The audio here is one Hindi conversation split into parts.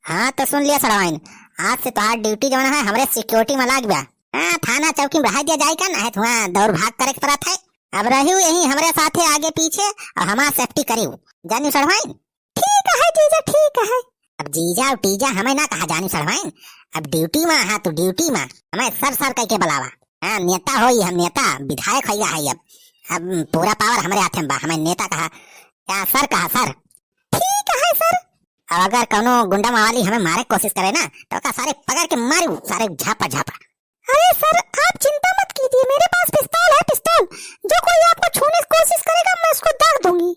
हाँ तो सुन लिया सड़वाइन, आज से तोहार ड्यूटी जो है हमरे सिक्योरिटी में लाग गया। हाँ, थाना चौकी में रह दिया जाए का ना, वहाँ दौड़ भाग करे पड़त है। अब रही यही हमरे साथे आगे पीछे और हमारा सेफ्टी करी जानी सड़वाइन। ठीक है जीजा, ठीक है। अब जीजा और टीजा हमें ना कहा जानी सड़वाइन, अब ड्यूटी में हाँ तो ड्यूटी में हमें सर सर कह के बुलावा। हाँ, नेता हो हम नेता, विधायक है अब पूरा पावर हमारे हाथ में बा, हमें नेता कहा क्या सर कहा सर। ठीक है सर। अब अगर कोनो गुंडा मावाली हमें मारे कोशिश करे ना तो का सारे पकड़ के मारू, सारे झापा झापा। अरे सर आप चिंता मत कीजिए, मेरे पास पिस्तौल है, पिस्तौल। जो कोई आपको छूने की कोशिश करेगा मैं उसको दाग दूंगी।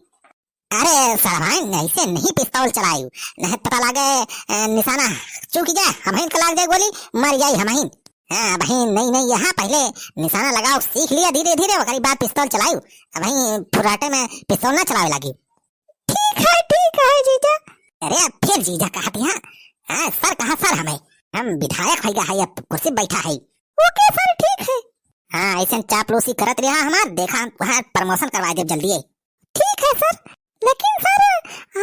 अरे सर भाई ऐसे नहीं पिस्तौल चलायू, नहीं पता लागे निशाना चूक जाए, हमें का लाग जाए गोली मर जाए हमें। हाँ बहन नहीं यहाँ पहले निशाना लगाओ सीख लिया धीरे धीरे, वही बात पिस्तौल चलायू, वही फुराटे में पिस्तौल ना चलावे लगी। ठीक है जीजा। अरे अब फिर जीजा कहा दिया। हाँ सर कहा सर, हमें हम विधायक है अब कुर्सी बैठा है। ओके सर ठीक है। हाँ ऐसे चापलूसी करत रहा हमार, देखा वहाँ प्रमोशन करवा दे जल्दी। ठीक है सर, लेकिन सर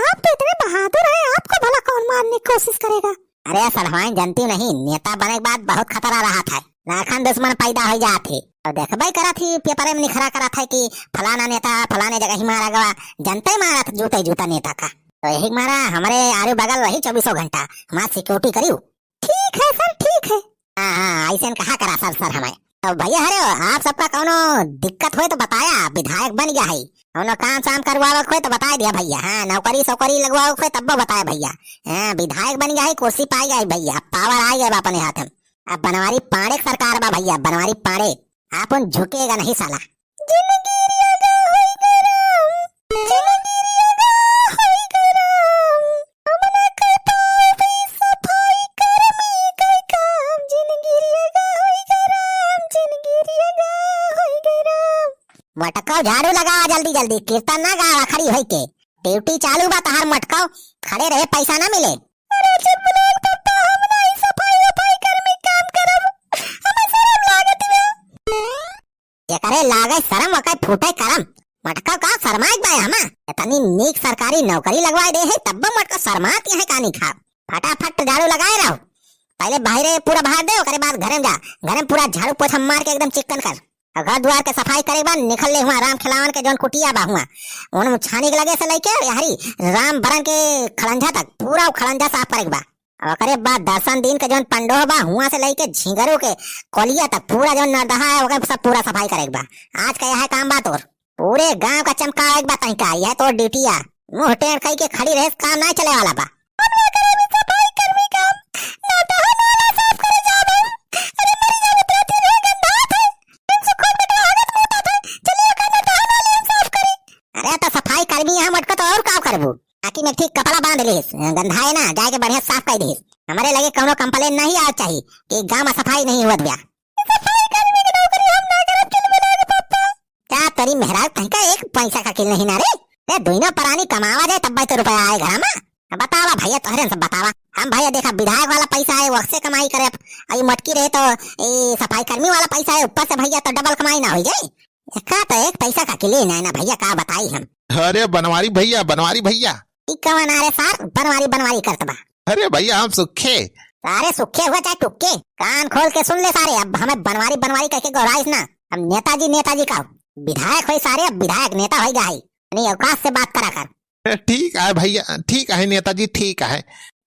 आप तो इतने बहादुर हैं, आपको भला कौन मारने की कोशिश करेगा। अरे सलमान जानती नहीं, नेता बने के बाद बहुत खतरा रहा था, लाखन दुश्मन पैदा हो जाते। और देखबे करा थी पेपर में निखरा करा था कि फलाना नेता फलाने जगह ही मारा गया, जनता ही मारा था जूता जूता नेता का, तो यही मारा हमारे आरे बगल रही 24 घंटा हमारा सिक्योरिटी करियो। ठीक है सर ठीक है। हाँ ऐसे कहा करा सर हमें। तो भैया अरे आप सबका कोनो दिक्कत हो तो बताया, विधायक बन गया है, कोनो काम शाम करवाओ को तो बता दिया भैया। हाँ नौकरी सौकरी लगवाओ को तब बताया भैया। हाँ विधायक बन गया है, कुर्सी पाई गई भैया, पावर आ गया अपने हाथ में। अब बनवारी पाड़े सरकार बा भैया, बनवारी पाड़े, आप उन झुकेगा नहीं साला। मटकाओ झाड़ू लगावा जल्दी जल्दी, कीर्तन ना गावा खड़ी होई के, ड्यूटी चालू बा तहार मटकाओ, खड़े रहे पैसा ना मिले। अरे चुप लोग पप्पा, हम ना ई सफाई कर्मी काम करब, हमें शर्म लागत बा। ये करे लागे शर्म वकै फूटे करम, मटका का शर्मात बा हमा, इतनी नीक सरकारी नौकरी लगवाए दे है तब मटका शर्मात है कानी खा। फटाफट झाड़ू लगाए रहो, पहले बाहर पूरा बाहर दे, ओकरे बाद घर में जा, घर में पूरा झाड़ू पोछा मार के एकदम चिकन कर, घर द्वार के सफाई करे बा, निकल ले हुआ राम खिलावन के जोन कुटिया बा हुआ उन छानी के लगे से लेके यारी राम बरन के खलंजा तक पूरा खलंजा साफ करे बा। ओकरे बाद दर्शन दिन के जोन पंडो बा हुआ से लेके झिंगरू के कोलिया तक पूरा जोन नरदहा है ओकरे सब पूरा सफाई करे बा। आज का यह काम बा तोर, पूरे गांव का चमकावे बा तई का, यह तोर ड्यूटी आ, मुंह टेढ़ कई के खड़ी रहे काम ना चले वाला बा। ताकि मैं ठीक कपड़ा बांध लीस, गंधाए ना जाए के बढ़िया साफ कर दीस, हमारे लगे कोनो कंप्लेन नहीं आ चाहिए कि गांव में सफाई नहीं हुआ बिया। सफाई कर्मी की नौकरी हम ना करब, चल बोला पापा। क्या तेरी मेहराज कहीं का एक पैसा का किल नहीं ना रे, ते दुइनो परानी कमावा जाए तब तो रुपया आए घर में। बतावा भैया तोहरे सब बतावा, हम भैया देखा विधायक वाला पैसा है वक्से कमाई करे, आई मटकी रहे तो ये सफाई कर्मी वाला पैसा है ऊपर से भैया तो डबल कमाई ना हो जाए, का तो एक पैसा का किले ना भैया का बताई हम। अरे बनवारी भैया कवन अरे सर बनवारी करत बा। अरे भैया हम सुखे, सारे सुखे हुए चाहे टुक्के, कान खोल के सुन ले सारे, अब हमें बनवारी कह के गौराइस ना, अब नेताजी का विधायक हो सारे, अब विधायक नेता हो गया है, नहीं अवकाश से बात करा कर। ठीक है भैया, ठीक है नेताजी ठीक है।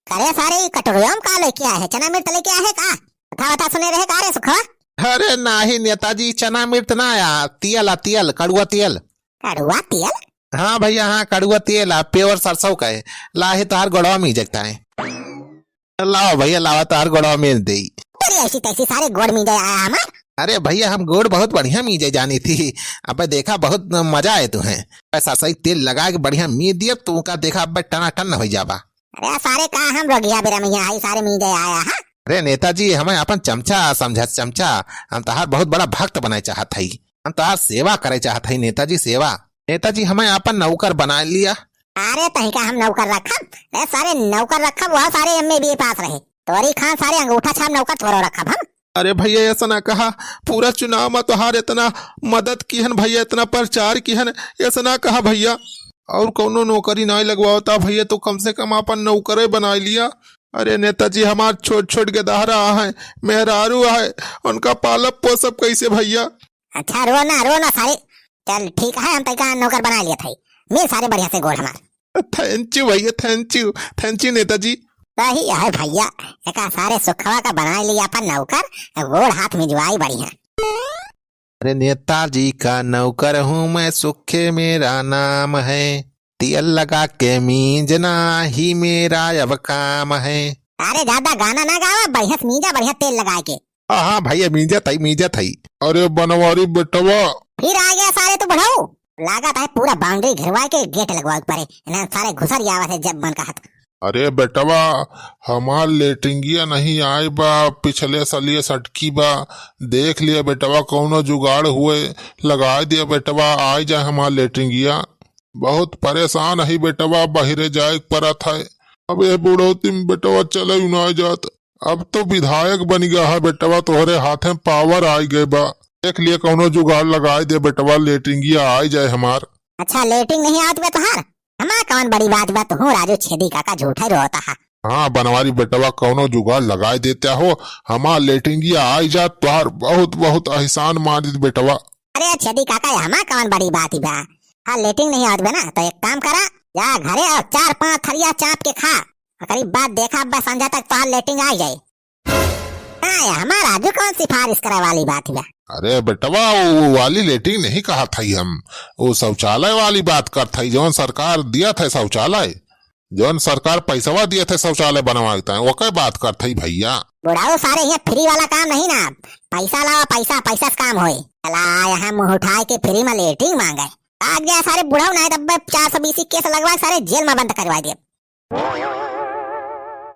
करे सारे कटोरिया में का लेके आए है, चना मिर्च लेके आए है का, बता सुने रहे का रे सुखवा। अरे नहीं नेताजी चना मिर्च ना आया, तेल कड़ुआ तेल। कड़ुआ तेल? हाँ भैया हाँ कड़ुआ तेल है, प्योर सरसों का है, लाहे तार गोड़वा में जगता है, लाओ भैया लाओ तार गोड़वा में दे। ऐसी तैसी सारे गोड़ में आया हमार। अरे भैया हम गोड़ बहुत बढ़िया मीजे जानी थी, अब देखा बहुत मजा आए तुम्हें, ऐसा सही तेल लगा के बढ़िया मीज दिया तू का देखा अब टना टन हो जाबा। अरे सारे का हम रोगिया बेरा में आई सारे मीजे आया है। अरे नेताजी हमें अपन चमचा समझा, चमचा हम तहार बहुत बड़ा भक्त बनाए चाहत हई, हम तहार सेवा करे चाहत हई नेताजी, सेवा। नेताजी हमें अपन नौकर बना लिया। अरे तही का हम नौकर रखब, सारे नौकर रखब, वह सारे एमए बीए पास रहे, तोरी खान सारे अंगूठा छाप नौकर थोड़ो रखब हम। अरे भैया ऐसा ना कहा, पूरा चुनाव में तोहार इतना मदद की हन भैया, इतना प्रचार की हन, ऐसा ना कहा भैया, और कोनो नौकरी नहीं लगवाता भैया, तो कम से कम अपन नौकरे बना लिया, अरे नेताजी हमार छोट छोट गदहरा है, मेहरारू है, उनका पालब पोसब कैसे भैया? अच्छा रो ना सारे। चल ठीक है, हम तैका नौकर बना लिया था। मिल सारे बढ़िया से गोड़ हमार। थैंक यू भैया, थैंक यू नेताजी। सही है भैया, एक सारे सुखवा का बना लिया अपन नौकर, गोड़ हाथ में जुआई बढ़िया। अरे नेताजी का नौकर हूँ मैं, सुखे मेरा नाम है, तेल लगा के मींजना ही मेरा अब काम है। अरे ज्यादा गाना ना गावा, बढ़िया से मींजा, बढ़िया तेल लगा के। हाँ भैया, मीजा थई। अरे बनवारी बेटवा, फिर आ गया सारे तो बढ़ाओ। लागत है पूरा बाउंड्री घिरवा के गेट लगवा पड़े, सारे घुसर जावा से जब मन का हाथ। अरे बेटवा, हमार लेटिंगिया नहीं आए बा, पिछले सलिए सटकी बा, देख लिया बेटवा, कौनो जुगाड़ हुए लगा दिया बेटवा, आ जाए हमार लेटिंगिया। बहुत परेशान है बेटवा, बहिरे जाए परत है। अब ये बुढ़ौती में बेटवा चले ना जात। अब तो विधायक बन गया है बेटवा, तोहरे हाथ में पावर आ गए बा, देख लिए कौनो जुगाड़ लगा दे बेटवा, लेटिंगिया आ जाए हमार। अच्छा लेटिंग नहीं आती बा तुहार? हमार कौन बड़ी बात बा, तू राजू छेदी काका झूठा रोता है। हाँ बनवारी बेटवा, कौनो जुगाड़ लगाए देता हो, हमार लेटिंगिया आ जा, तुहार बहुत बहुत एहसान मानित बेटवा। अरे छेदी काका, हमार कौन बड़ी बात ही बा। हाँ लेटिंग नहीं आती बा ना, तो एक काम करा, जा घरे और 4-5 थरिया चाप के खा, करीब बात देखा बस संजा तक तुहार लेटिंग आ जाए। हमार राजू कौन सिफारिश करे वाली बात है? अरे बेटवा, वो वाली लेटिंग नहीं कहा था हम, वो शौचालय वाली बात कर था, जौन सरकार दिया था शौचालय, जौन सरकार पैसा दिया थे शौचालय बनवाता है, वो क्या बात कर थी भैया। बुढ़ाओ सारे यहाँ फ्री वाला काम नहीं ना, पैसा लाओ, पैसा पैसा से काम होए। चला यहाँ मुँह उठाए के फ्री में लेटिंग मांगे, आ गया सारे बुढ़ाओ, नहीं तब 420 केस लगवा सारे जेल में बंद करवा दिए।